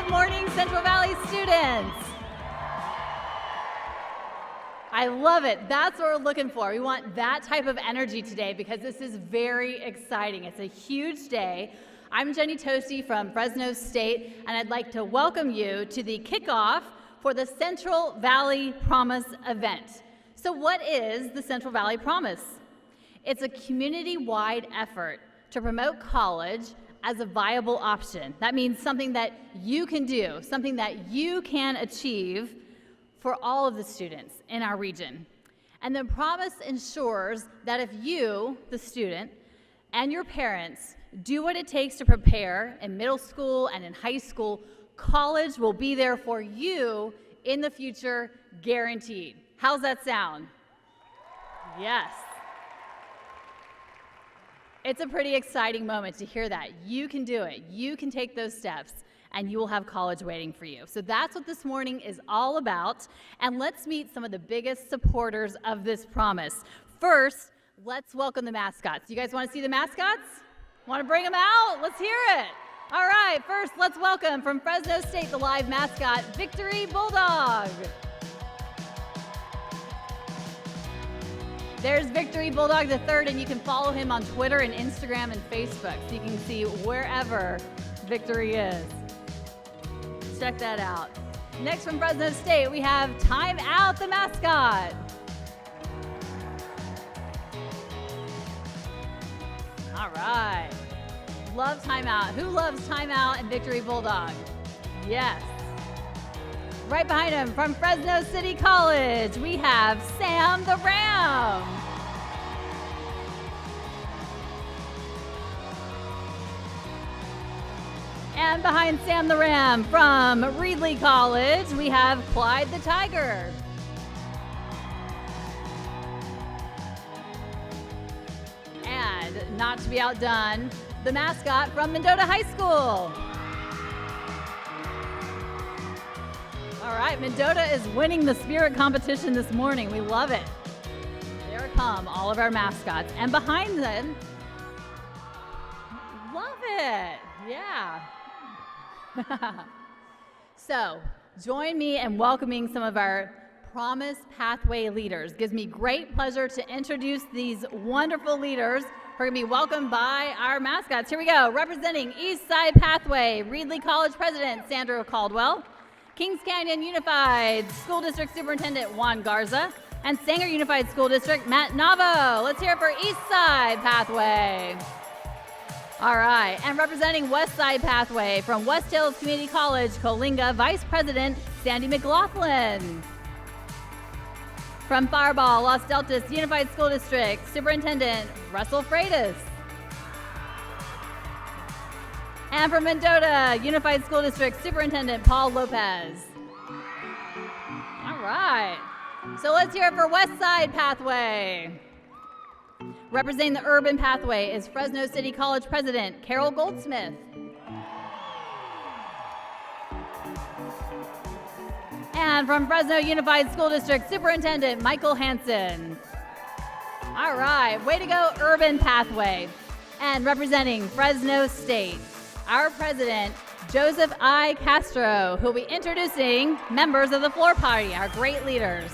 Good morning, Central Valley students. I love it. That's what we're looking for. We want that type of energy today because this is very exciting. It's a huge day. I'm Jenny Tosti from Fresno State, and I'd like to welcome you to the kickoff for the Central Valley Promise event. So what is the Central Valley Promise? It's a community-wide effort to promote college as a viable option. That means something that you can do, something that you can achieve for all of the students in our region. And the promise ensures that if you, the student, and your parents do what it takes to prepare in middle school and in high school, college will be there for you in the future, guaranteed. How's that sound? Yes. It's a pretty exciting moment to hear that. You can do it. You can take those steps, and you will have college waiting for you. So that's what this morning is all about. And let's meet some of the biggest supporters of this promise. First, let's welcome the mascots. You guys want to see the mascots? Want to bring them out? Let's hear it. All right, first, let's welcome from Fresno State, the live mascot, Victory Bulldog. There's Victory Bulldog III, and you can follow him on Twitter and Instagram and Facebook, so you can see wherever Victory is. Check that out. Next from Fresno State, we have Time Out, the mascot. All right. Love Time Out. Who loves Time Out and Victory Bulldog? Yes. Right behind him, from Fresno City College, we have Sam the Ram. And behind Sam the Ram, from Reedley College, we have Clyde the Tiger. And not to be outdone, the mascot from Mendota High School. All right, Mendota is winning the spirit competition this morning. We love it. There come all of our mascots. And behind them, love it. Yeah. So, join me in welcoming some of our Promise Pathway leaders. It gives me great pleasure to introduce these wonderful leaders who are going to be welcomed by our mascots. Here we go. Representing East Side Pathway, Reedley College President Sandra Caldwell, Kings Canyon Unified School District Superintendent Juan Garza, and Sanger Unified School District Matt Navo. Let's hear it for East Side Pathway. All right, and representing West Side Pathway from West Hills Community College, Coalinga, Vice President Sandy McLaughlin. From Fireball, Los Deltas Unified School District, Superintendent Russell Freitas. And from Mendota Unified School District, Superintendent Paul Lopez. All right, so let's hear it for West Side Pathway. Representing the Urban Pathway is Fresno City College President Carol Goldsmith. And from Fresno Unified School District, Superintendent Michael Hansen. All right, way to go, Urban Pathway. And representing Fresno State, our President, Joseph I. Castro, who will be introducing members of the floor party, our great leaders.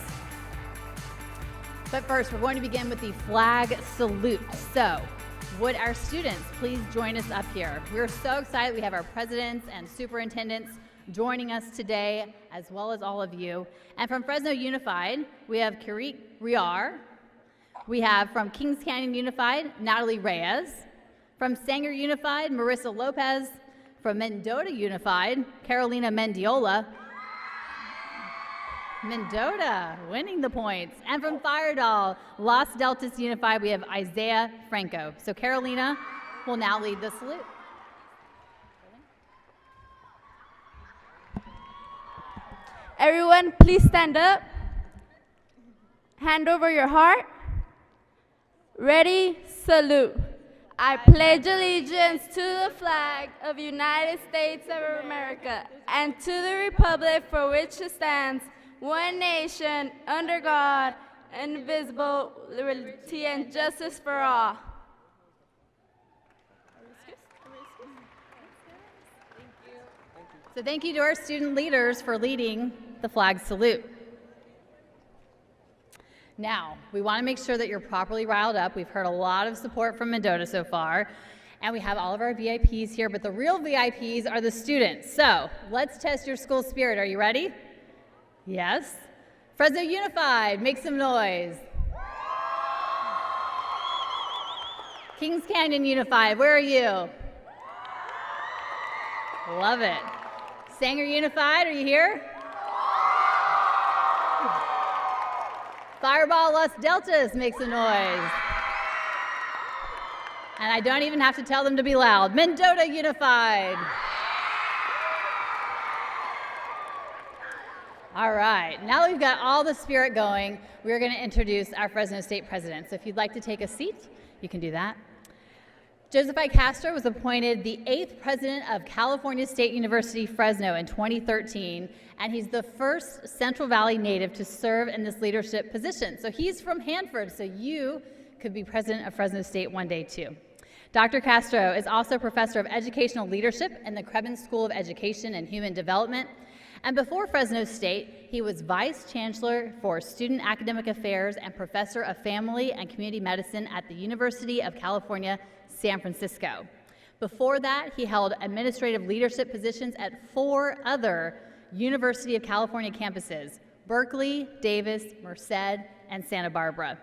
But first, we're going to begin with the flag salute. So, would our students please join us up here? We're so excited. We have our presidents and superintendents joining us today, as well as all of you. And from Fresno Unified, we have Kirit Riar. We have from Kings Canyon Unified, Natalie Reyes. From Sanger Unified, Marissa Lopez. From Mendota Unified, Carolina Mendiola. Mendota winning the points. And from Firedoll, Los Deltas Unified, we have Isaiah Franco. So Carolina will now lead the salute. Everyone, please stand up. Hand over your heart. Ready, salute. I pledge allegiance to the flag of the United States of America and to the republic for which it stands, one nation, under God, indivisible, liberty and justice for all. So thank you to our student leaders for leading the flag salute. Now, we want to make sure that you're properly riled up. We've heard a lot of support from Mendota so far, and we have all of our VIPs here, but the real VIPs are the students. So let's test your school spirit. Are you ready? Yes? Fresno Unified, make some noise. Kings Canyon Unified, where are you? Love it. Sanger Unified, are you here? Fireball Los Deltas, make some noise. And I don't even have to tell them to be loud. Mendota Unified. All right, now that we've got all the spirit going, we're going to introduce our Fresno State president. So if you'd like to take a seat, you can do that. Joseph I. Castro was appointed the 8th president of California State University, Fresno in 2013, and he's the first Central Valley native to serve in this leadership position. So he's from Hanford, so you could be president of Fresno State one day too. Dr. Castro is also professor of educational leadership in the Krebs School of Education and Human Development. And before Fresno State, he was vice chancellor for student academic affairs and professor of family and community medicine at the University of California, San Francisco. Before that, he held administrative leadership positions at 4 other University of California campuses: Berkeley, Davis, Merced, and Santa Barbara.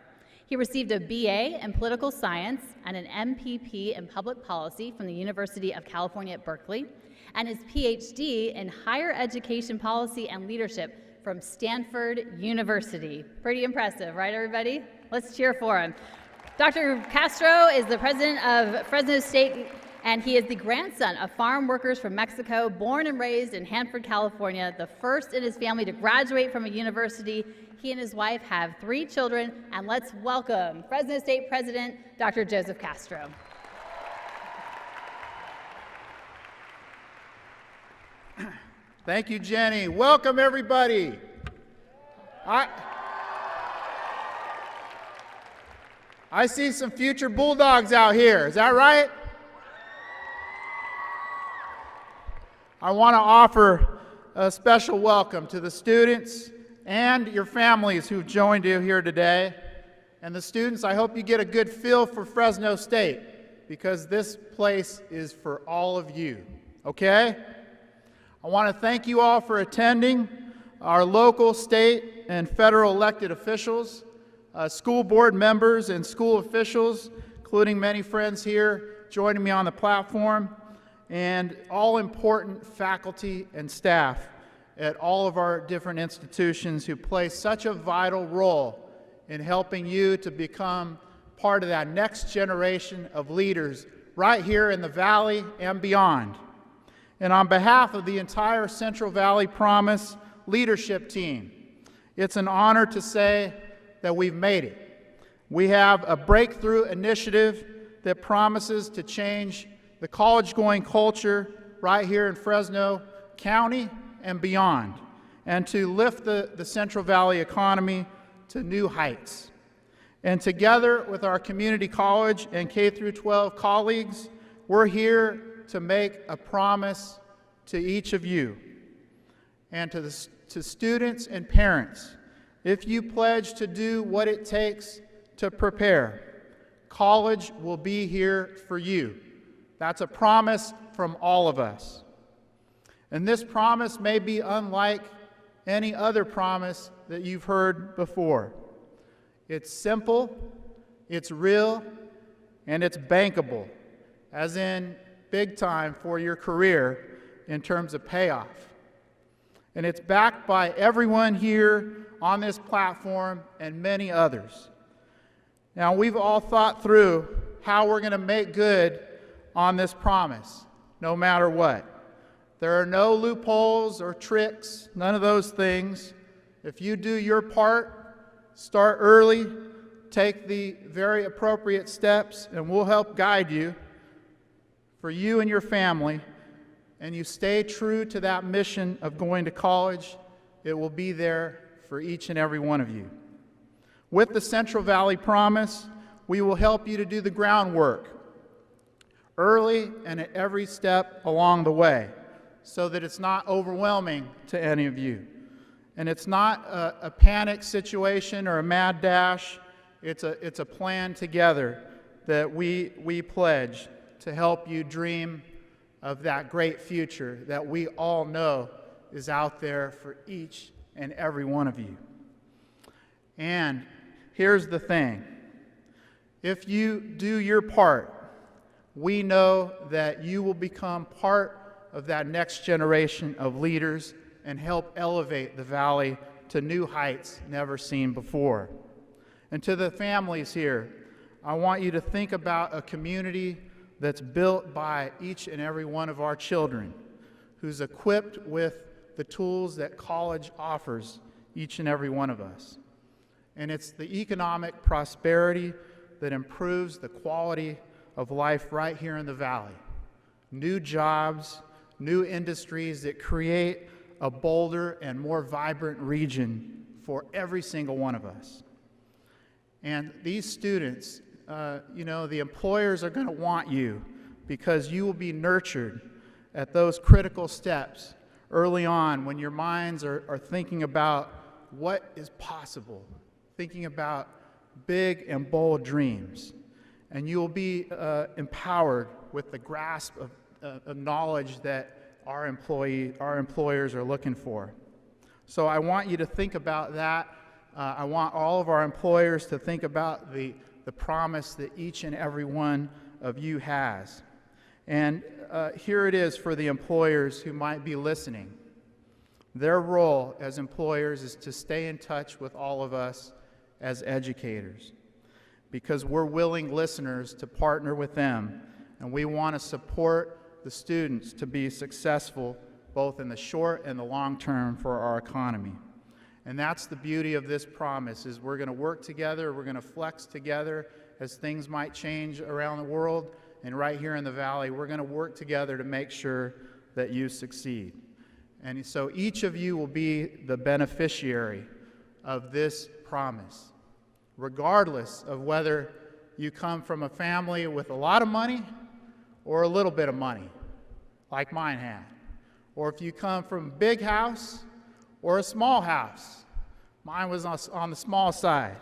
He received a BA in political science and an MPP in public policy from the University of California at Berkeley, and his PhD in higher education policy and leadership from Stanford University. Pretty impressive, right, everybody? Let's cheer for him. Dr. Castro is the president of Fresno State, and he is the grandson of farm workers from Mexico, born and raised in Hanford, California, the first in his family to graduate from a university. He and his wife have 3 children, and let's welcome Fresno State President Dr. Joseph Castro. Thank you, Jenny. Welcome, everybody. I see some future Bulldogs out here. Is that right? I want to offer a special welcome to the students and your families who've joined you here today. And the students, I hope you get a good feel for Fresno State, because this place is for all of you, okay? I want to thank you all for attending, our local, state, and federal elected officials, school board members and school officials, including many friends here joining me on the platform, and all important faculty and staff at all of our different institutions who play such a vital role in helping you to become part of that next generation of leaders right here in the Valley and beyond. And on behalf of the entire Central Valley Promise leadership team, it's an honor to say that we've made it. We have a breakthrough initiative that promises to change the college-going culture right here in Fresno County and beyond, and to lift the Central Valley economy to new heights. And together with our community college and K-12 colleagues, we're here to make a promise to each of you and to students and parents. If you pledge to do what it takes to prepare, college will be here for you. That's a promise from all of us. And this promise may be unlike any other promise that you've heard before. It's simple, it's real, and it's bankable, as in big time for your career in terms of payoff. And it's backed by everyone here on this platform and many others. Now, we've all thought through how we're going to make good on this promise, no matter what. There are no loopholes or tricks, none of those things. If you do your part, start early, take the very appropriate steps, and we'll help guide you for you and your family, and you stay true to that mission of going to college, it will be there for each and every one of you. With the Central Valley Promise, we will help you to do the groundwork early and at every step along the way, so that it's not overwhelming to any of you. And it's not a panic situation or a mad dash. It's a plan together that we pledge to help you dream of that great future that we all know is out there for each and every one of you. And here's the thing. If you do your part, we know that you will become part of that next generation of leaders and help elevate the Valley to new heights never seen before. And to the families here, I want you to think about a community that's built by each and every one of our children, who's equipped with the tools that college offers each and every one of us. And it's the economic prosperity that improves the quality of life right here in the Valley. New jobs, new industries that create a bolder and more vibrant region for every single one of us. And these students, the employers are going to want you because you will be nurtured at those critical steps early on when your minds are thinking about what is possible, thinking about big and bold dreams. And you will be empowered with the grasp of knowledge that our employers are looking for. So I want you to think about that. I want all of our employers to think about the promise that each and every one of you has. And here it is for the employers who might be listening. Their role as employers is to stay in touch with all of us as educators, because we're willing listeners to partner with them, and we want to support the students to be successful both in the short and the long term for our economy. And that's the beauty of this promise, is we're going to work together, we're going to flex together as things might change around the world, and right here in the Valley, we're going to work together to make sure that you succeed. And so each of you will be the beneficiary of this promise, regardless of whether you come from a family with a lot of money or a little bit of money, like mine had, or if you come from a big house or a small house. Mine was on the small side.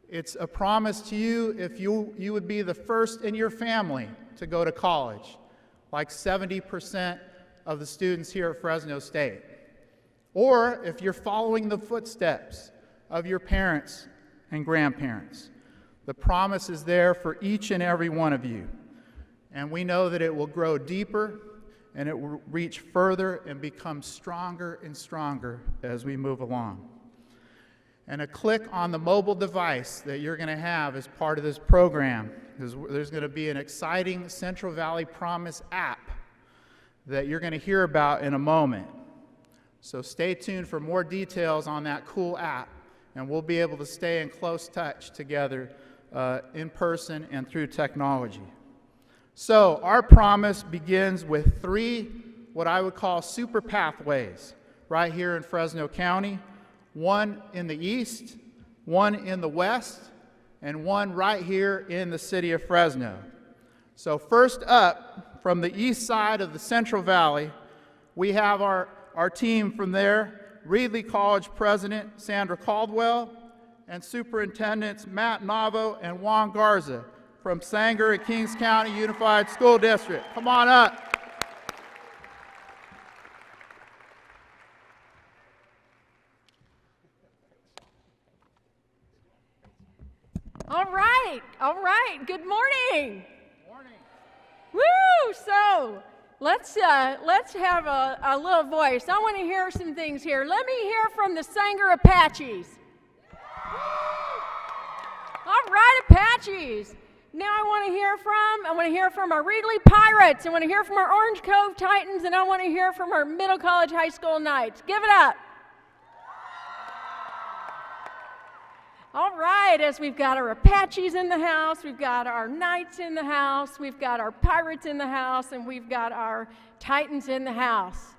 It's a promise to you if you would be the first in your family to go to college, like 70% of the students here at Fresno State. Or if you're following the footsteps of your parents and grandparents. The promise is there for each and every one of you. And we know that it will grow deeper and it will reach further and become stronger and stronger as we move along. And a click on the mobile device that you're going to have as part of this program, there's going to be an exciting Central Valley Promise app that you're going to hear about in a moment. So stay tuned for more details on that cool app, and we'll be able to stay in close touch together in person and through technology. So our promise begins with 3 what I would call super pathways right here in Fresno County, 1 in the east, 1 in the west, and 1 right here in the city of Fresno. So first up, from the east side of the Central Valley, we have our team from there, Reedley College President Sandra Caldwell, and Superintendents Matt Navo and Juan Garza from Sanger and Kings County Unified School District. Come on up. All right, good morning. Morning. Woo, so let's have a little voice. I want to hear some things here. Let me hear from the Sanger Apaches. All right, Apaches. Now I want to hear from our Reedley Pirates. I want to hear from our Orange Cove Titans, and I want to hear from our Middle College High School Knights. Give it up. All right, as we've got our Apaches in the house, we've got our Knights in the house, we've got our Pirates in the house, and we've got our Titans in the house.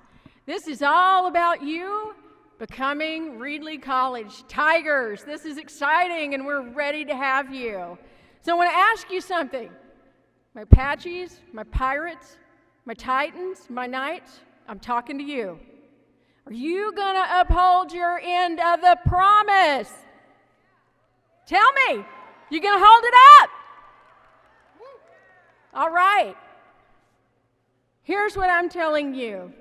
This is all about you becoming Reedley College Tigers. This is exciting, and we're ready to have you. So I want to ask you something. My Apaches, my Pirates, my Titans, my Knights, I'm talking to you. Are you going to uphold your end of the promise? Tell me, you going to hold it up? All right. Here's what I'm telling you.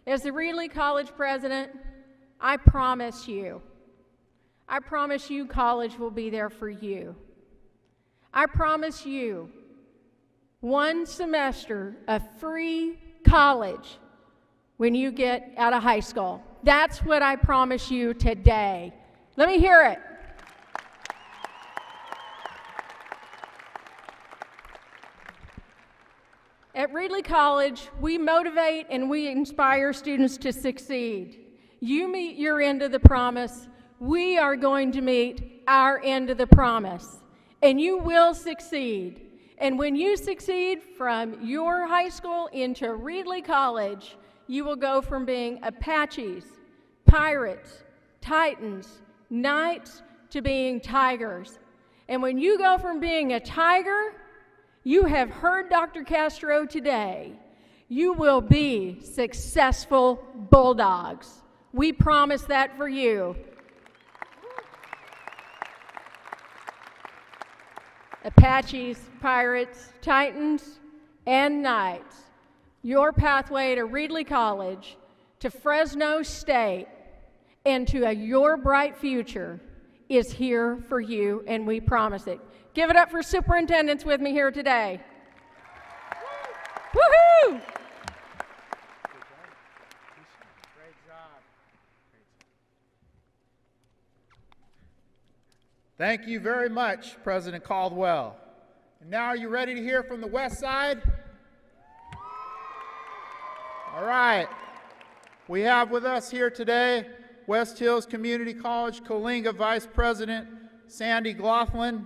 As the Reedley College president, I promise you college will be there for you. I promise you 1 semester of free college when you get out of high school. That's what I promise you today. Let me hear it. At Reedley College, we motivate and we inspire students to succeed. You meet your end of the promise, we are going to meet our end of the promise, and you will succeed. And when you succeed from your high school into Reedley College, you will go from being Apaches, Pirates, Titans, Knights, to being Tigers. And when you go from being a Tiger, you have heard Dr. Castro today, you will be successful Bulldogs. We promise that for you. Apaches, Pirates, Titans, and Knights, your pathway to Reedley College, to Fresno State, and to your bright future is here for you, and we promise it. Give it up for superintendents with me here today. Woohoo! Great job. Thank you very much, President Caldwell. And now, are you ready to hear from the West Side? All right. We have with us here today West Hills Community College Coalinga Vice President Sandy Glothlin,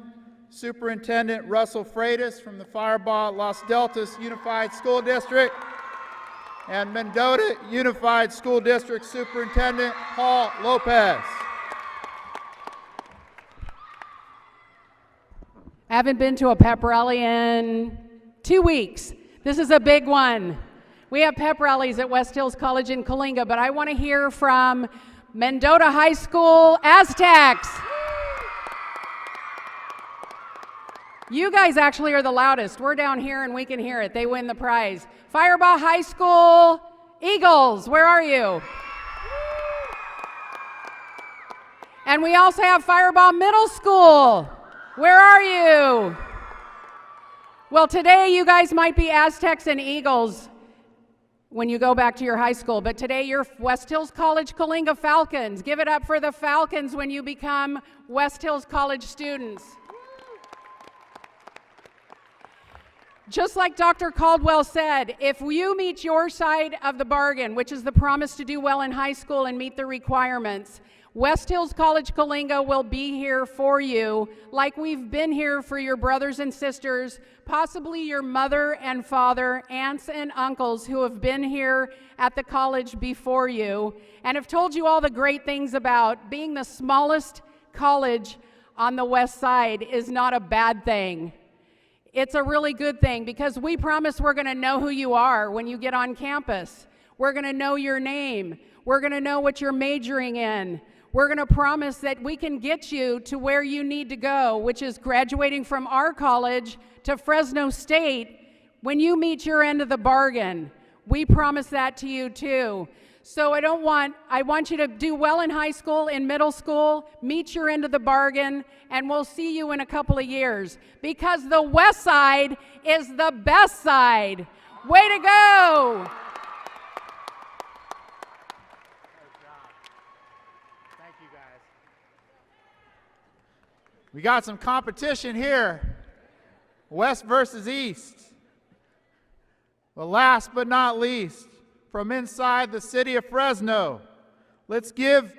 Superintendent Russell Freitas from the Firebaugh Los Deltas Unified School District, and Mendota Unified School District Superintendent Paul Lopez. I haven't been to a pep rally in 2 weeks. This is a big one. We have pep rallies at West Hills College in Coalinga, but I want to hear from Mendota High School Aztecs. You guys actually are the loudest. We're down here and we can hear it. They win the prize. Firebaugh High School Eagles, where are you? And we also have Firebaugh Middle School. Where are you? Well, today you guys might be Aztecs and Eagles when you go back to your high school, but today you're West Hills College Coalinga Falcons. Give it up for the Falcons when you become West Hills College students. Just like Dr. Caldwell said, if you meet your side of the bargain, which is the promise to do well in high school and meet the requirements, West Hills College Coalinga will be here for you like we've been here for your brothers and sisters, possibly your mother and father, aunts and uncles who have been here at the college before you and have told you all the great things about being the smallest college on the west side is not a bad thing. It's a really good thing because we promise we're going to know who you are when you get on campus. We're going to know your name. We're going to know what you're majoring in. We're going to promise that we can get you to where you need to go, which is graduating from our college to Fresno State when you meet your end of the bargain. We promise that to you too. So I want you to do well in high school, in middle school, meet your end of the bargain, and we'll see you in a couple of years because the West Side is the best side. Way to go! We got some competition here, West versus East. But last but not least, from inside the city of Fresno, let's give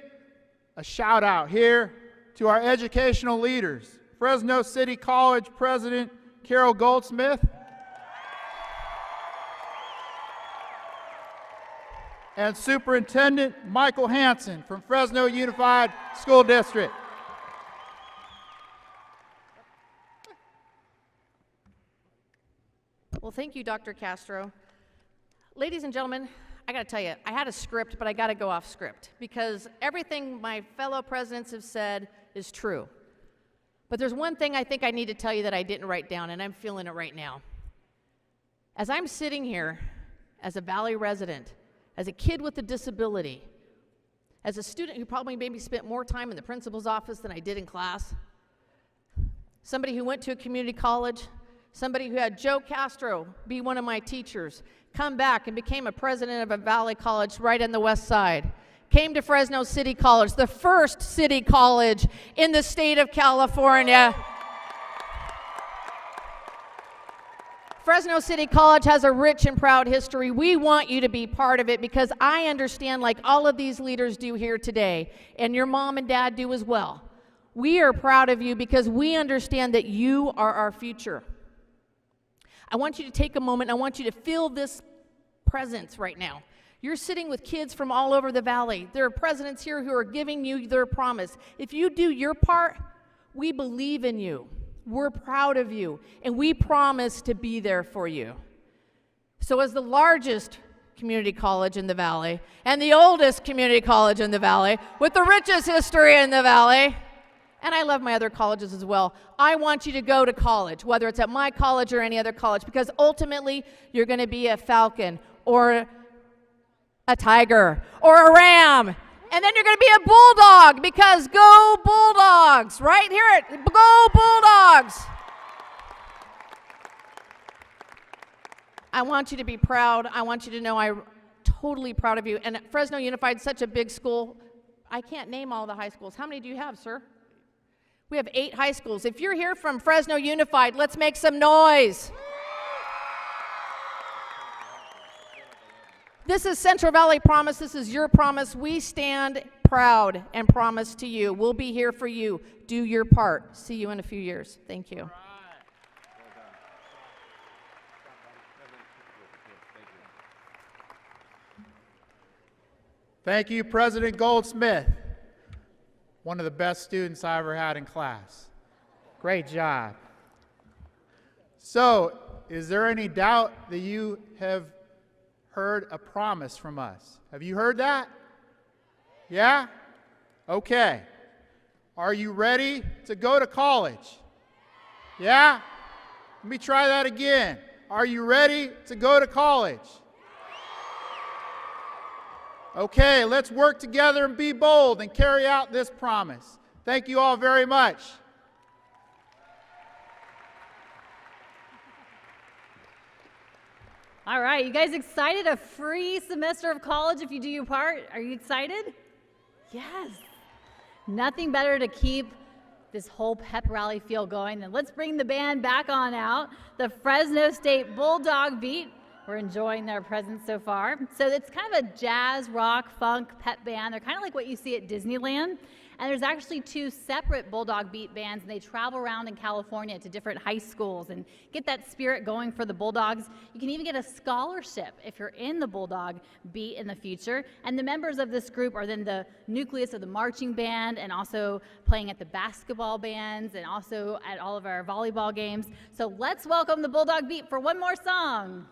a shout out here to our educational leaders. Fresno City College President Carol Goldsmith and Superintendent Michael Hansen from Fresno Unified School District. Well, thank you, Dr. Castro. Ladies and gentlemen, I got to tell you, I had a script, but I got to go off script because everything my fellow presidents have said is true. But there's one thing I think I need to tell you that I didn't write down, and I'm feeling it right now. As I'm sitting here as a Valley resident, as a kid with a disability, as a student who probably maybe spent more time in the principal's office than I did in class, somebody who went to a community college, somebody who had Joe Castro be one of my teachers, come back and became a president of a Valley college right in the west side, came to Fresno City College, the first city college in the state of California. Fresno City College has a rich and proud history. We want you to be part of it because I understand, like all of these leaders do here today, and your mom and dad do as well. We are proud of you because we understand that you are our future. I want you to take a moment. I want you to feel this presence right now. You're sitting with kids from all over the valley. There are presidents here who are giving you their promise. If you do your part, we believe in you. We're proud of you, and we promise to be there for you. So as the largest community college in the valley and the oldest community college in the valley with the richest history in the valley, and I love my other colleges as well, I want you to go to college, whether it's at my college or any other college, because ultimately you're going to be a Falcon or a Tiger or a Ram, and then you're going to be a Bulldog, because go Bulldogs, right? Hear it, go Bulldogs. I want you to be proud. I want you to know I'm totally proud of you. And Fresno Unified is such a big school. I can't name all the high schools. How many do you have, sir? We have 8 high schools. If you're here from Fresno Unified, let's make some noise. This is Central Valley Promise. This is your promise. We stand proud and promise to you. We'll be here for you. Do your part. See you in a few years. Thank you. Thank you, President Goldsmith. One of the best students I ever had in class. Great job. So, is there any doubt that you have heard a promise from us? Have you heard that? Yeah? Okay. Are you ready to go to college? Yeah? Let me try that again. Are you ready to go to college? Okay, let's work together and be bold and carry out this promise. Thank you all very much. All right, you guys excited? A free semester of college if you do your part? Are you excited? Yes. Nothing better to keep this whole pep rally feel going than let's bring the band back on out, the Fresno State Bulldog Beat. We're enjoying their presence so far. So it's kind of a jazz, rock, funk, pep band. They're kind of like what you see at Disneyland. And there's actually 2 separate Bulldog Beat bands, and they travel around in California to different high schools and get that spirit going for the Bulldogs. You can even get a scholarship if you're in the Bulldog Beat in the future. And the members of this group are then the nucleus of the marching band and also playing at the basketball bands and also at all of our volleyball games. So let's welcome the Bulldog Beat for one more song.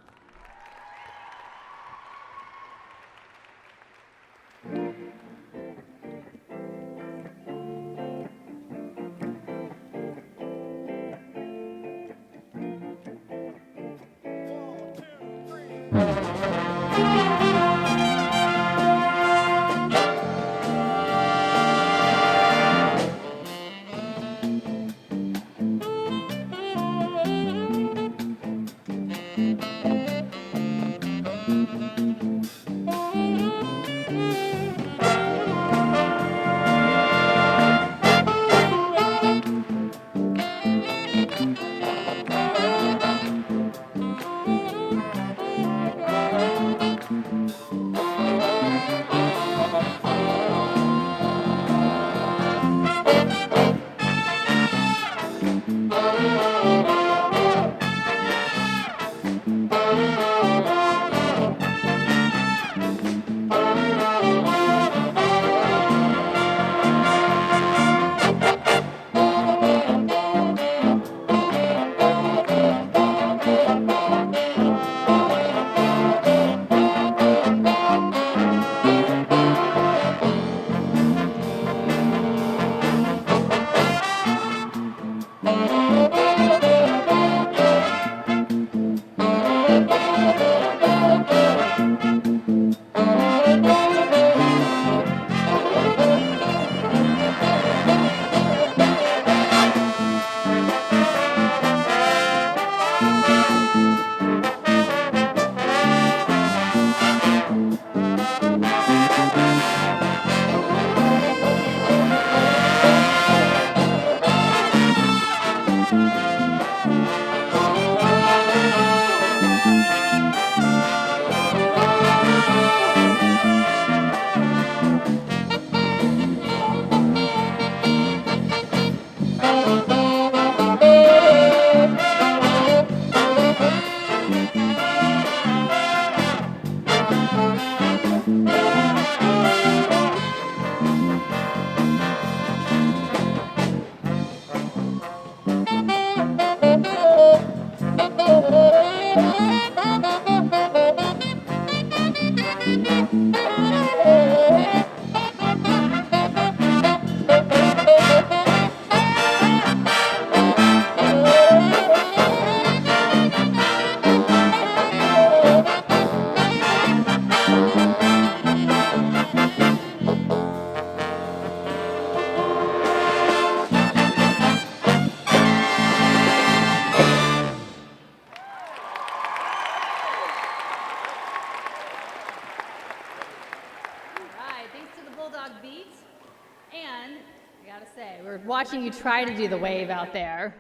Watching you try to do the wave out there.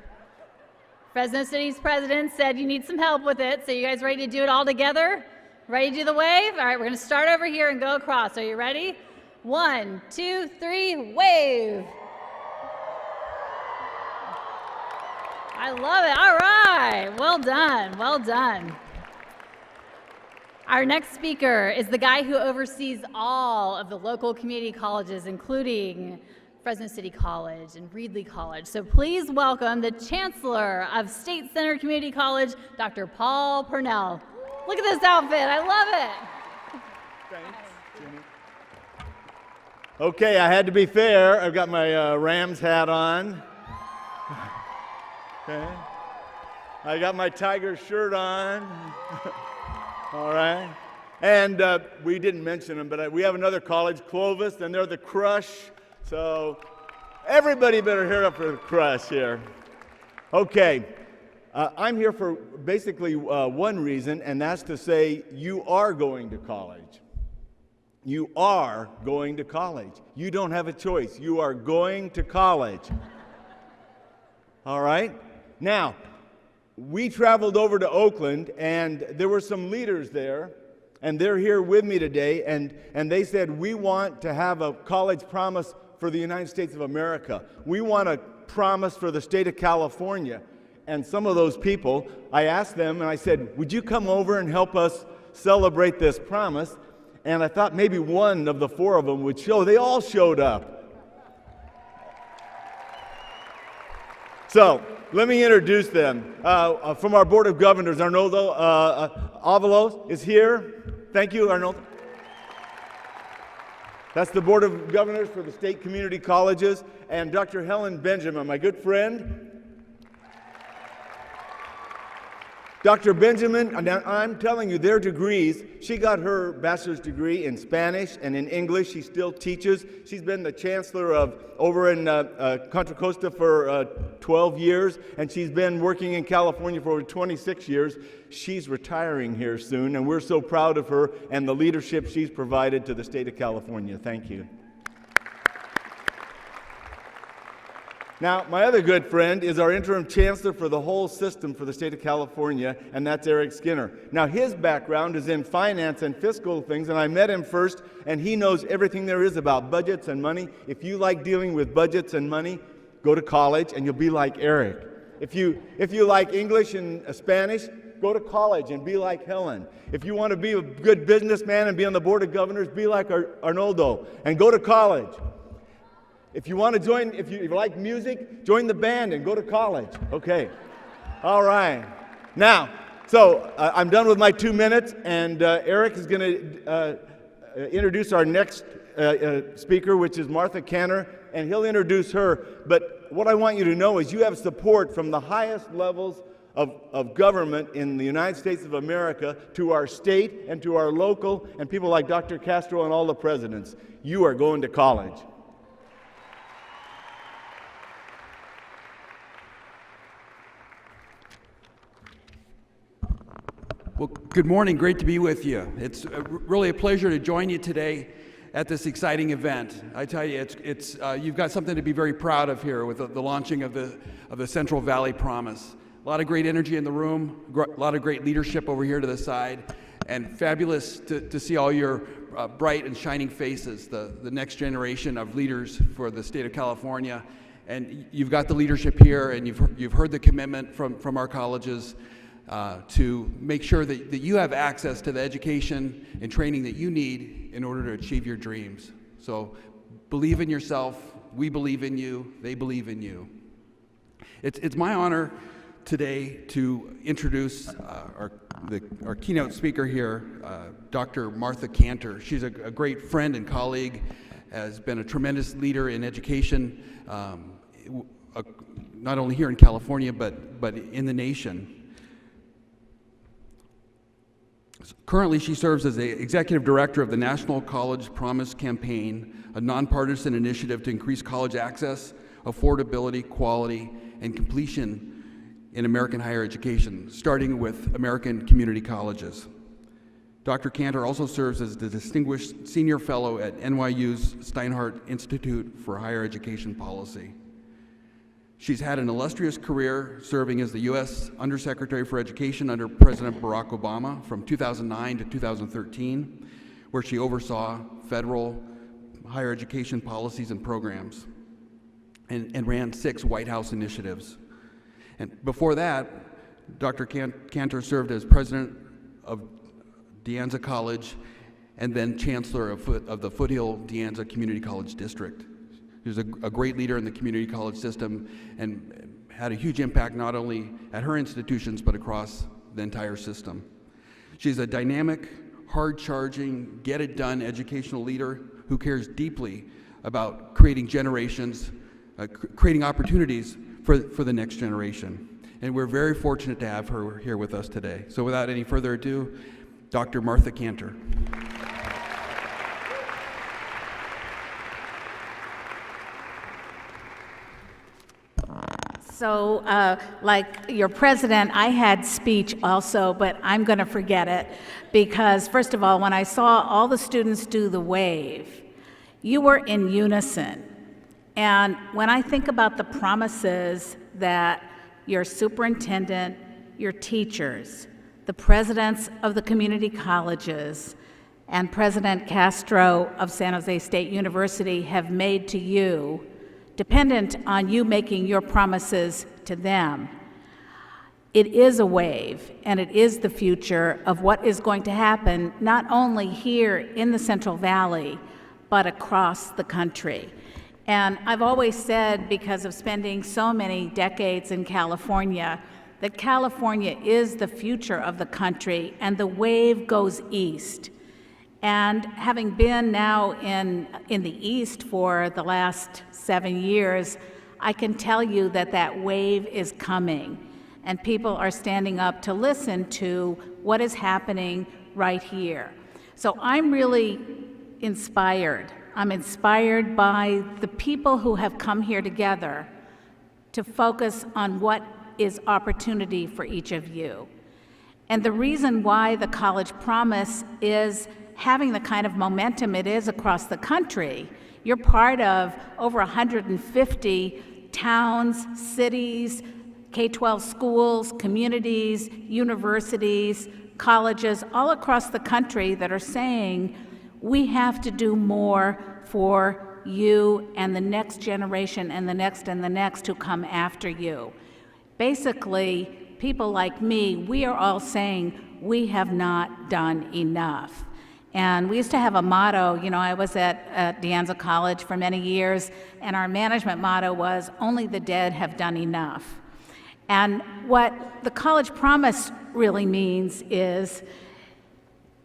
Fresno City's president said you need some help with it, so you guys ready to do it all together? Ready to do the wave? All right, we're gonna start over here and go across. Are you ready? 1, 2, 3, wave. I love it, all right. Well done, well done. Our next speaker is the guy who oversees all of the local community colleges, including Fresno City College and Reedley College. So please welcome the Chancellor of State Center Community College, Dr. Paul Purnell. Look at this outfit, I love it. Thanks, Jimmy. Okay, I had to be fair. I've got my Rams hat on. Okay. I got my Tiger shirt on. All right. And we didn't mention them, but we have another college, Clovis, and they're the Crush. So everybody better hear up for the Crush here. Okay, I'm here for basically one reason, and that's to say you are going to college. You are going to college. You don't have a choice. You are going to college. All right? Now, we traveled over to Oakland, and there were some leaders there, and they're here with me today, and they said, we want to have a college promise for the United States of America. We want a promise for the state of California. And some of those people, I asked them and I said, would you come over and help us celebrate this promise? And I thought maybe one of the four of them would show. They all showed up. So let me introduce them. From our Board of Governors, Arnoldo Avalos is here. Thank you, Arnoldo. That's the Board of Governors for the state community colleges, and Dr. Helen Benjamin, my good friend. Dr. Benjamin, I'm telling you, their degrees, she got her bachelor's degree in Spanish and in English. She still teaches. She's been the chancellor over in Contra Costa for 12 years, and she's been working in California for over 26 years. She's retiring here soon, and we're so proud of her and the leadership she's provided to the state of California. Thank you. Now, my other good friend is our interim chancellor for the whole system for the state of California, and that's Eric Skinner. Now, his background is in finance and fiscal things, and I met him first, and he knows everything there is about budgets and money. If you like dealing with budgets and money, go to college, and you'll be like Eric. If you like English and Spanish, go to college and be like Helen. If you want to be a good businessman and be on the Board of Governors, be like Arnoldo, and go to college. If you want to join, if you like music, join the band and go to college. Okay. All right. Now, so I'm done with my 2 minutes, and Eric is going to introduce our next speaker, which is Martha Canner, and he'll introduce her. But what I want you to know is you have support from the highest levels of government in the United States of America to our state and to our local, and people like Dr. Castro and all the presidents. You are going to college. Well, good morning. Great to be with you. It's really a pleasure to join you today at this exciting event. I tell you, it's you've got something to be very proud of here with the launching of the Central Valley Promise. A lot of great energy in the room, a lot of great leadership over here to the side, and fabulous to see all your bright and shining faces, the next generation of leaders for the state of California. And you've got the leadership here, and you've heard the commitment from our colleges to make sure that you have access to the education and training that you need in order to achieve your dreams. So believe in yourself, we believe in you, they believe in you. It's my honor today to introduce our keynote speaker here, Dr. Martha Kanter. She's a great friend and colleague, has been a tremendous leader in education, not only here in California, but in the nation. Currently, she serves as the Executive Director of the National College Promise Campaign, a nonpartisan initiative to increase college access, affordability, quality, and completion in American higher education, starting with American community colleges. Dr. Kanter also serves as the Distinguished Senior Fellow at NYU's Steinhardt Institute for Higher Education Policy. She's had an illustrious career serving as the U.S. Undersecretary for Education under President Barack Obama from 2009 to 2013, where she oversaw federal higher education policies and programs and ran 6 White House initiatives. And before that, Dr. Kanter served as president of De Anza College and then chancellor of the Foothill De Anza Community College District. He was a great leader in the community college system and had a huge impact not only at her institutions but across the entire system. She's a dynamic, hard-charging, get-it-done educational leader who cares deeply about creating generations, creating opportunities for the next generation. And we're very fortunate to have her here with us today. So without any further ado, Dr. Martha Kanter. So, like your president, I had speech also, but I'm going to forget it because, first of all, when I saw all the students do the wave, you were in unison. And when I think about the promises that your superintendent, your teachers, the presidents of the community colleges, and President Castro of San Jose State University have made to you, dependent on you making your promises to them, it is a wave, and it is the future of what is going to happen not only here in the Central Valley, but across the country. And I've always said, because of spending so many decades in California, that California is the future of the country, and the wave goes east. And having been now in the East for the last 7 years, I can tell you that that wave is coming, and people are standing up to listen to what is happening right here. So I'm really inspired. I'm inspired by the people who have come here together to focus on what is opportunity for each of you. And the reason why the College Promise is having the kind of momentum it is across the country. You're part of over 150 towns, cities, K-12 schools, communities, universities, colleges, all across the country that are saying, we have to do more for you and the next generation and the next who come after you. Basically, people like me, we are all saying, we have not done enough. And we used to have a motto, I was at De Anza College for many years, and our management motto was, only the dead have done enough. And what the College Promise really means is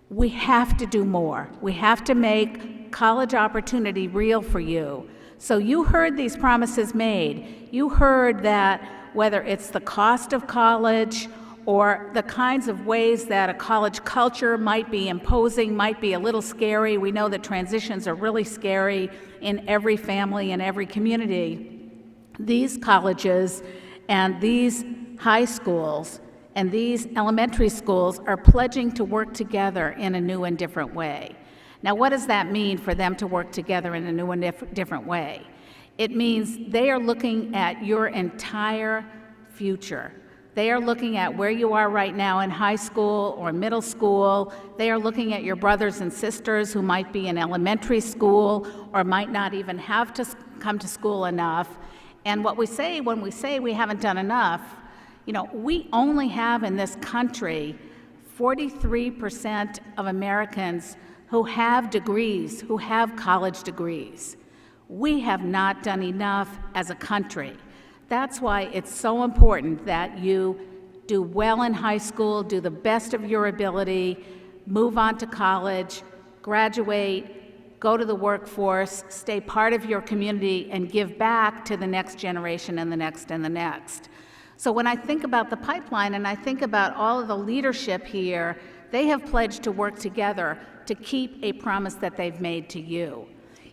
we have to do more. We have to make college opportunity real for you. So you heard these promises made. You heard that whether it's the cost of college or the kinds of ways that a college culture might be imposing, might be a little scary. We know that transitions are really scary in every family and every community. These colleges and these high schools and these elementary schools are pledging to work together in a new and different way. Now, what does that mean for them to work together in a new and different way? It means they are looking at your entire future. They are looking at where you are right now in high school or middle school. They are looking at your brothers and sisters who might be in elementary school or might not even have to come to school enough. And what we say when we say we haven't done enough, we only have in this country 43% of Americans who have degrees, who have college degrees. We have not done enough as a country. That's why it's so important that you do well in high school, do the best of your ability, move on to college, graduate, go to the workforce, stay part of your community, and give back to the next generation and the next and the next. So when I think about the pipeline and I think about all of the leadership here, they have pledged to work together to keep a promise that they've made to you.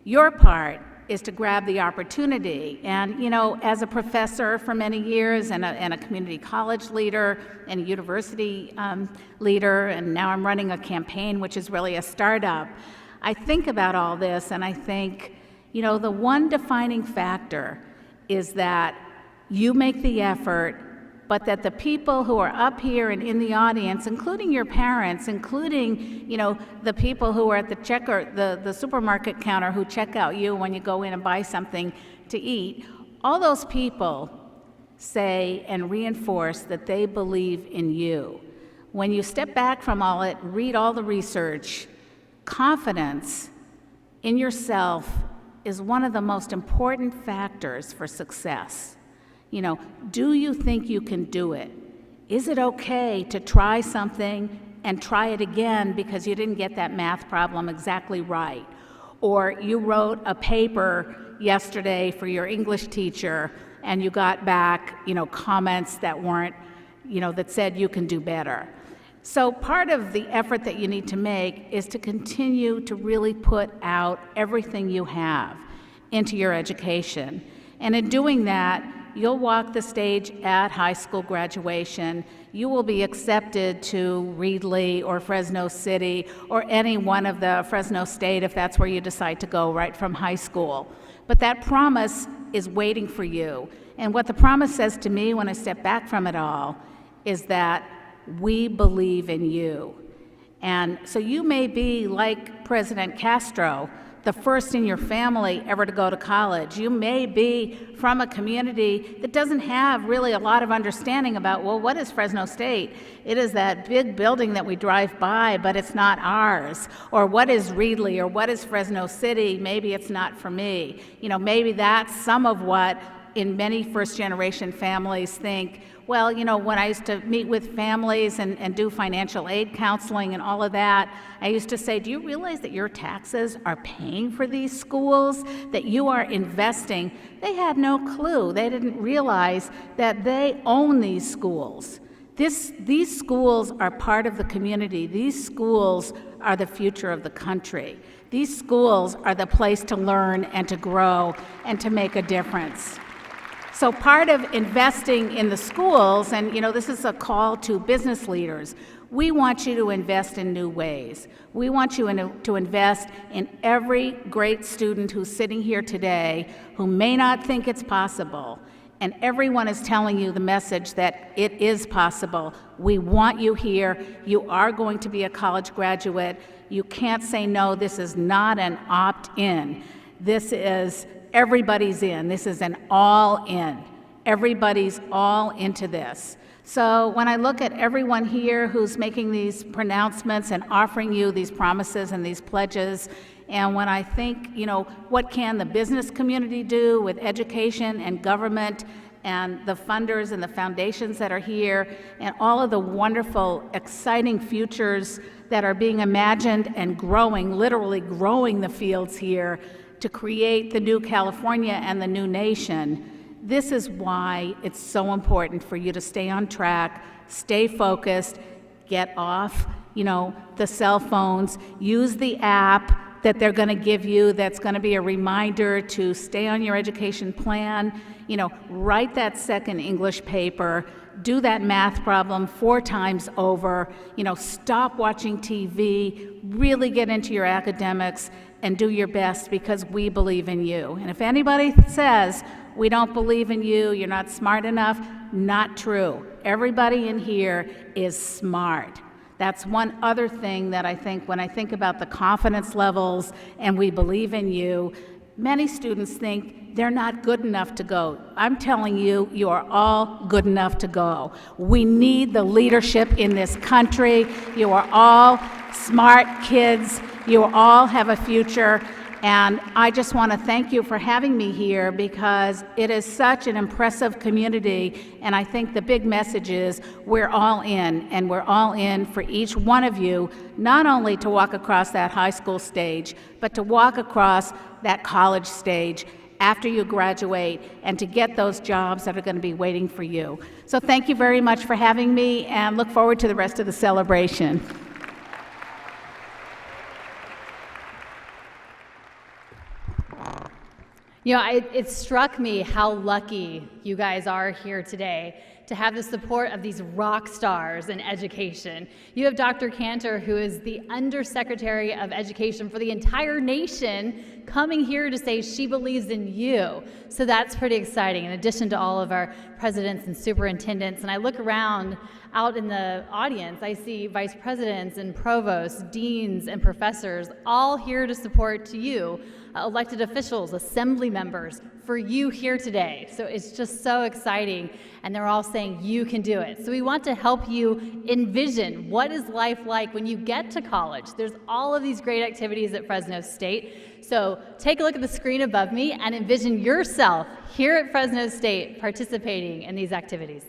Your part is to grab the opportunity. And, you know, as a professor for many years and a community college leader and a university leader, and now I'm running a campaign which is really a startup, I think about all this and I think, you know, the one defining factor is that you make the effort, but that the people who are up here and in the audience, including your parents, including, you know, the people who are at the supermarket counter who check out you when you go in and buy something to eat, all those people say and reinforce that they believe in you. When you step back from all it, read all the research, confidence in yourself is one of the most important factors for success. You know, do you think you can do it? Is it okay to try something and try it again because you didn't get that math problem exactly right? Or you wrote a paper yesterday for your English teacher and you got back, you know, comments that weren't, you know, that said you can do better. So part of the effort that you need to make is to continue to really put out everything you have into your education. And in doing that, you'll walk the stage at high school graduation. You will be accepted to Reedley or Fresno City or any one of the Fresno State if that's where you decide to go right from high school. But that promise is waiting for you. And what the promise says to me when I step back from it all is that we believe in you. And so you may be like President Castro, the first in your family ever to go to college. You may be from a community that doesn't have really a lot of understanding about, well, what is Fresno State? It is that big building that we drive by, but it's not ours. Or what is Reedley? Or what is Fresno City? Maybe it's not for me. You know, maybe that's some of what in many first-generation families think, well, you know, when I used to meet with families and do financial aid counseling and all of that, I used to say, do you realize that your taxes are paying for these schools, that you are investing? They had no clue. They didn't realize that they own these schools. These schools are part of the community. These schools are the future of the country. These schools are the place to learn and to grow and to make a difference. So part of investing in the schools, and you know, this is a call to business leaders, we want you to invest in new ways. We want you to invest in every great student who's sitting here today who may not think it's possible. And everyone is telling you the message that it is possible. We want you here. You are going to be a college graduate. You can't say no. This is not an opt-in. This is everybody's in. This is an all-in. Everybody's all into this. So when I look at everyone here who's making these pronouncements and offering you these promises and these pledges, and when I think, you know, what can the business community do with education and government and the funders and the foundations that are here and all of the wonderful, exciting futures that are being imagined and growing, literally growing the fields here to create the new California and the new nation, this is why it's so important for you to stay on track, stay focused, get off, you know, the cell phones, use the app that they're going to give you that's going to be a reminder to stay on your education plan, you know, write that second English paper, do that math problem 4 times over, you know, stop watching TV, really get into your academics and do your best because we believe in you. And if anybody says, we don't believe in you, you're not smart enough, not true. Everybody in here is smart. That's one other thing that I think when I think about the confidence levels and we believe in you, many students think they're not good enough to go. I'm telling you, you are all good enough to go. We need the leadership in this country. You are all smart kids. You all have a future. And I just want to thank you for having me here because it is such an impressive community, and I think the big message is we're all in, and we're all in for each one of you, not only to walk across that high school stage, but to walk across that college stage after you graduate and to get those jobs that are going to be waiting for you. So thank you very much for having me, and look forward to the rest of the celebration. You know, it struck me how lucky you guys are here today to have the support of these rock stars in education. You have Dr. Cantor, who is the Undersecretary of Education for the entire nation, coming here to say she believes in you. So that's pretty exciting, in addition to all of our presidents and superintendents. And I look around out in the audience, I see vice presidents and provosts, deans and professors, all here to support you, elected officials, assembly members, for you here today. So it's just so exciting, and they're all saying you can do it. So we want to help you envision what is life like when you get to college. There's all of these great activities at Fresno State. So take a look at the screen above me and envision yourself here at Fresno State participating in these activities.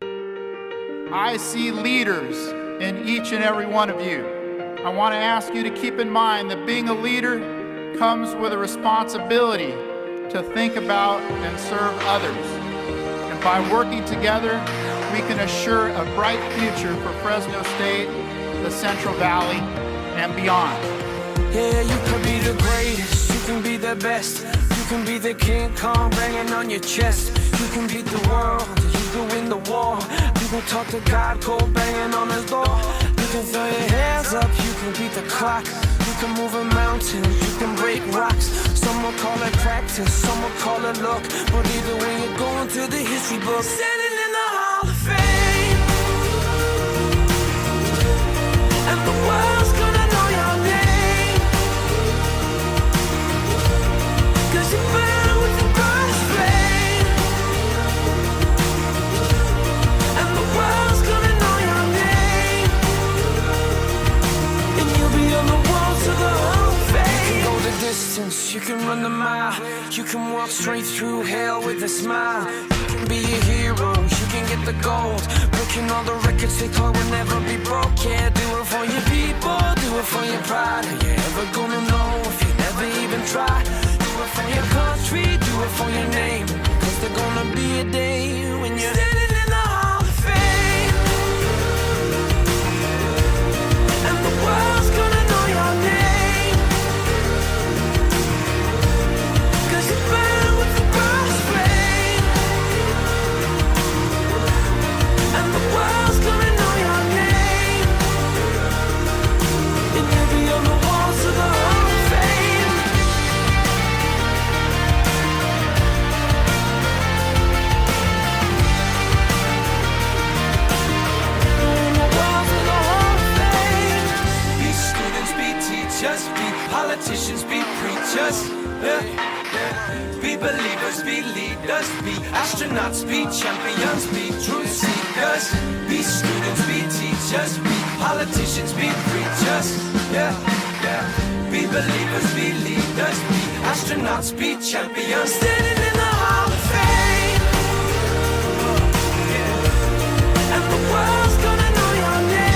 I see leaders in each and every one of you. I want to ask you to keep in mind that being a leader comes with a responsibility to think about and serve others. And by working together, we can assure a bright future for Fresno State, the Central Valley, and beyond. Yeah, you can be the greatest, you can be the best, you can be the King Kong banging on your chest, you can beat the world, you can win the war, you can talk to God cold banging on his door, you can throw your hands up, you can beat the clock, you can move a mountain, you can break rocks, some will call it practice, some will call it luck, but either way you're going to the history books, standing in the Hall of Fame, and the world's gonna know your name. You can run the mile, you can walk straight through hell with a smile. You can be a hero, you can get the gold, breaking all the records they thought would never be broke. Yeah, do it for your people, do it for your pride. Are you ever gonna know if you never even try? Do it for your country, do it for your name, cause there's gonna be a day when you're standing in the Hall of Fame, and the world's gonna know your name. Politicians be preachers, be believers, be leaders, be astronauts, be champions, be truth seekers, be students, be teachers, be politicians, be preachers, be believers, be leaders, be astronauts, be champions, standing in the Hall of Fame, and the world's gonna know your name.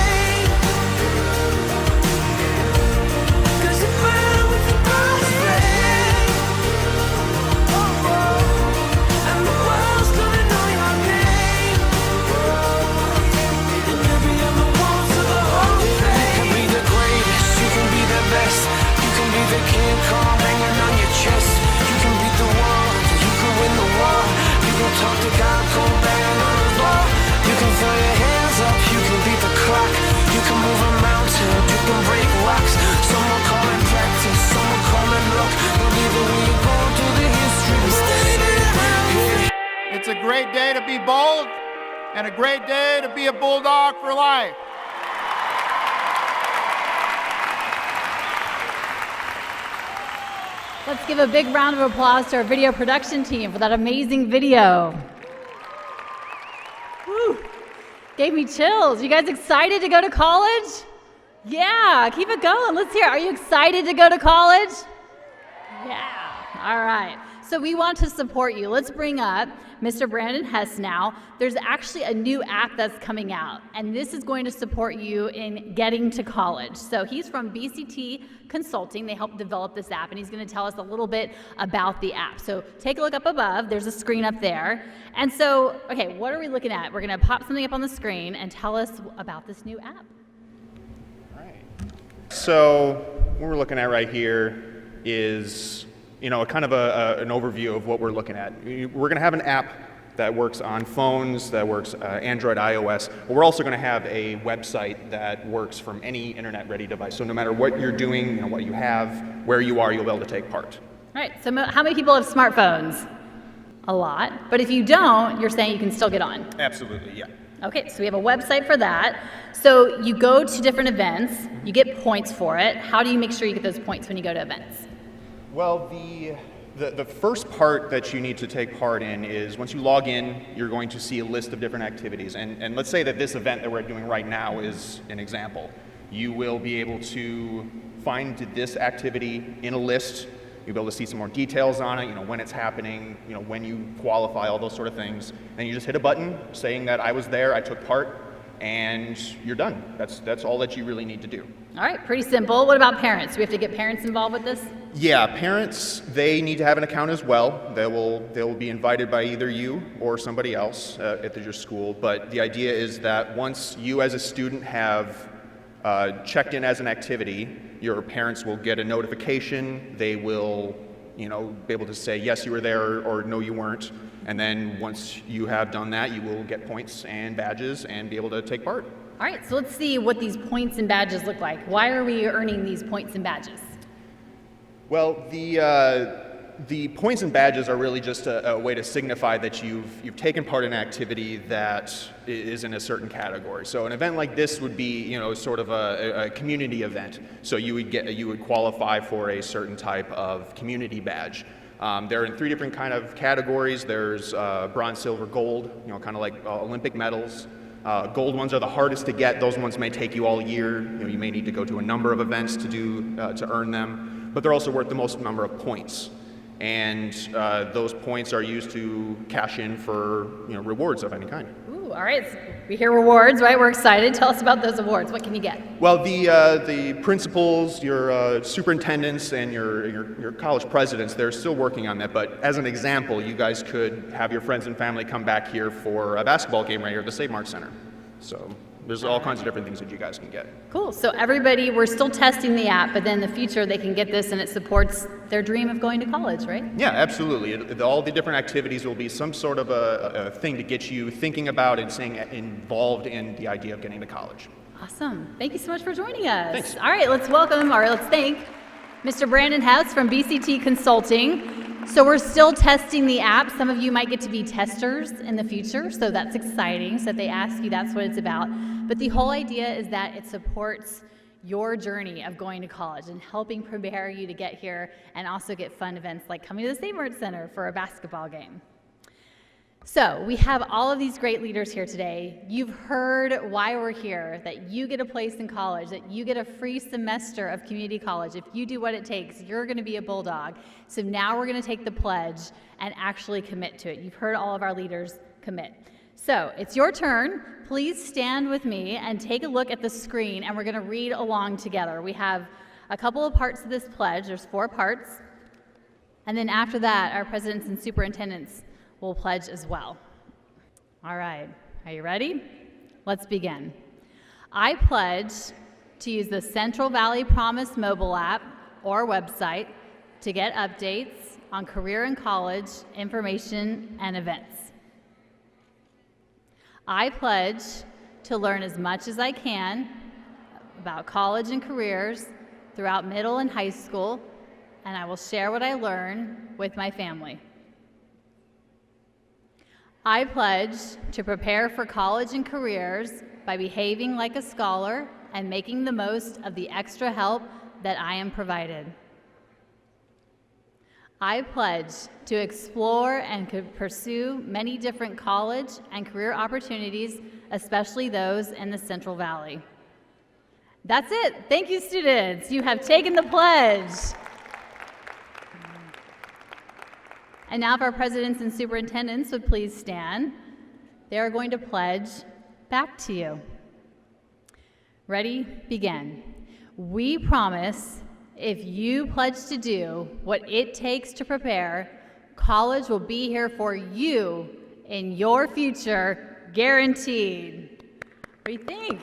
The King Kong hanging on your chest. You can beat the world, you can win the war. You can talk to God, cold banging on the door. You can throw your hands up, you can beat the clock. You can move a mountain, you can break rocks. Some will call it practice, some will call it luck. But either way you're going through the history books. It's a great day to be bold and a great day to be a Bulldog for life. Let's give a big round of applause to our video production team for that amazing video. Woo. Gave me chills. You guys excited to go to college? Yeah, keep it going. Let's hear it. Are you excited to go to college? Yeah. All right. So we want to support you. Let's bring up Mr. Brandon Hess now. There's actually a new app that's coming out, and this is going to support you in getting to college. So he's from BCT Consulting. They helped develop this app, and he's going to tell us a little bit about the app. So take a look up above. There's a screen up there. And so, okay, what are we looking at? We're going to pop something up on the screen and tell us about this new app. So what we're looking at right here is, kind of an overview of what we're looking at. We're going to have an app that works on phones, that works Android, iOS. But we're also going to have a website that works from any internet-ready device. So no matter what you're doing, what you have, where you are, you'll be able to take part. All right, so how many people have smartphones? A lot. But if you don't, you're saying you can still get on. Absolutely, yeah. Okay, so we have a website for that. So you go to different events, you get points for it. How do you make sure you get those points when you go to events? Well, the first part that you need to take part in is once you log in, you're going to see a list of different activities. And let's say that this event that we're doing right now is an example. You will be able to find this activity in a list. You'll be able to see some more details on it, when it's happening, when you qualify, all those sort of things. Then you just hit a button saying that I was there, I took part, and you're done. That's all that you really need to do. All right, pretty simple. What about parents? Do we have to get parents involved with this? Yeah, parents, they need to have an account as well. They will be invited by either you or somebody else at your school. But the idea is that once you as a student have checked in as an activity, your parents will get a notification. They will, be able to say, yes, you were there, or no, you weren't. And then once you have done that, you will get points and badges and be able to take part. All right, so let's see what these points and badges look like. Why are we earning these points and badges? Well, the points and badges are really just a way to signify that you've taken part in an activity that is in a certain category. So an event like this would be, sort of a community event. So you would qualify for a certain type of community badge. They're in 3 different kind of categories. There's bronze, silver, gold. Kind of like Olympic medals. Gold ones are the hardest to get. Those ones may take you all year. You may need to go to a number of events to earn them. But they're also worth the most number of points. And those points are used to cash in for rewards of any kind. Ooh, all right. So we hear rewards, right? We're excited. Tell us about those awards. What can you get? Well, the principals, your superintendents, and your college presidents, they're still working on that. But as an example, you guys could have your friends and family come back here for a basketball game right here at the Save Mart Center. So there's all kinds of different things that you guys can get. Cool. So everybody, we're still testing the app, but then in the future they can get this and it supports their dream of going to college, right? Yeah, absolutely. All the different activities will be some sort of a thing to get you thinking about and staying involved in the idea of getting to college. Awesome. Thank you so much for joining us. Thanks. All right, let's thank Mr. Brandon Hess from BCT Consulting. So we're still testing the app. Some of you might get to be testers in the future, so that's exciting. So if they ask you, that's what it's about. But the whole idea is that it supports your journey of going to college and helping prepare you to get here and also get fun events like coming to the Save Mart Center for a basketball game. So we have all of these great leaders here today. You've heard why we're here, that you get a place in college, that you get a free semester of community college. If you do what it takes, you're going to be a bulldog. So now we're going to take the pledge and actually commit to it. You've heard all of our leaders commit. So it's your turn. Please stand with me and take a look at the screen, and we're going to read along together. We have a couple of parts of this pledge. There's 4 parts. And then after that, our presidents and superintendents will pledge as well. All right, are you ready? Let's begin. I pledge to use the Central Valley Promise mobile app or website to get updates on career and college information and events. I pledge to learn as much as I can about college and careers throughout middle and high school, and I will share what I learn with my family. I pledge to prepare for college and careers by behaving like a scholar and making the most of the extra help that I am provided. I pledge to explore and pursue many different college and career opportunities, especially those in the Central Valley. That's it. Thank you, students. You have taken the pledge. And now if our presidents and superintendents would please stand, they are going to pledge back to you. Ready? Begin. We promise if you pledge to do what it takes to prepare, college will be here for you in your future, guaranteed. What do you think?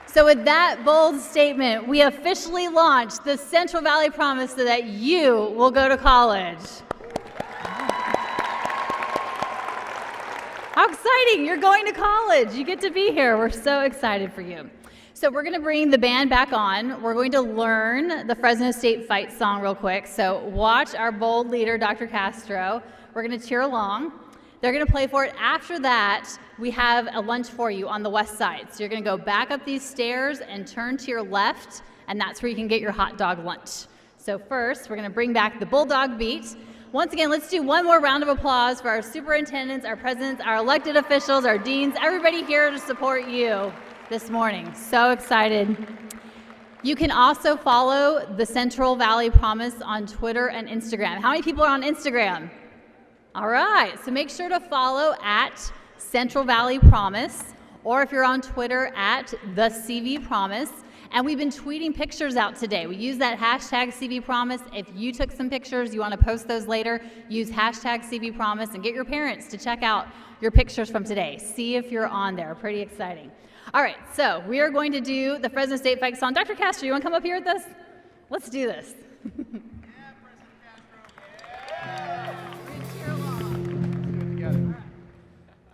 So with that bold statement, we officially launch the Central Valley Promise so that you will go to college. How exciting! You're going to college. You get to be here. We're so excited for you. So we're going to bring the band back on. We're going to learn the Fresno State Fight song real quick. So watch our bold leader, Dr. Castro. We're going to cheer along. They're going to play for it. After that, we have a lunch for you on the west side. So you're going to go back up these stairs and turn to your left, and that's where you can get your hot dog lunch. So first, we're going to bring back the Bulldog Beat. Once again, let's do one more round of applause for our superintendents, our presidents, our elected officials, our deans, everybody here to support you this morning. So excited. You can also follow the Central Valley Promise on Twitter and Instagram. How many people are on Instagram? All right, so make sure to follow at Central Valley Promise, or if you're on Twitter at the CV Promise. And we've been tweeting pictures out today. We use that hashtag CV Promise. If you took some pictures, you want to post those later, use hashtag CV Promise and get your parents to check out your pictures from today. See if you're on there. Pretty exciting. All right, so we are going to do the Fresno State Fight song. Dr. Castro, you want to come up here with us? Let's do this.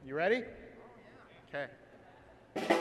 You ready? Okay.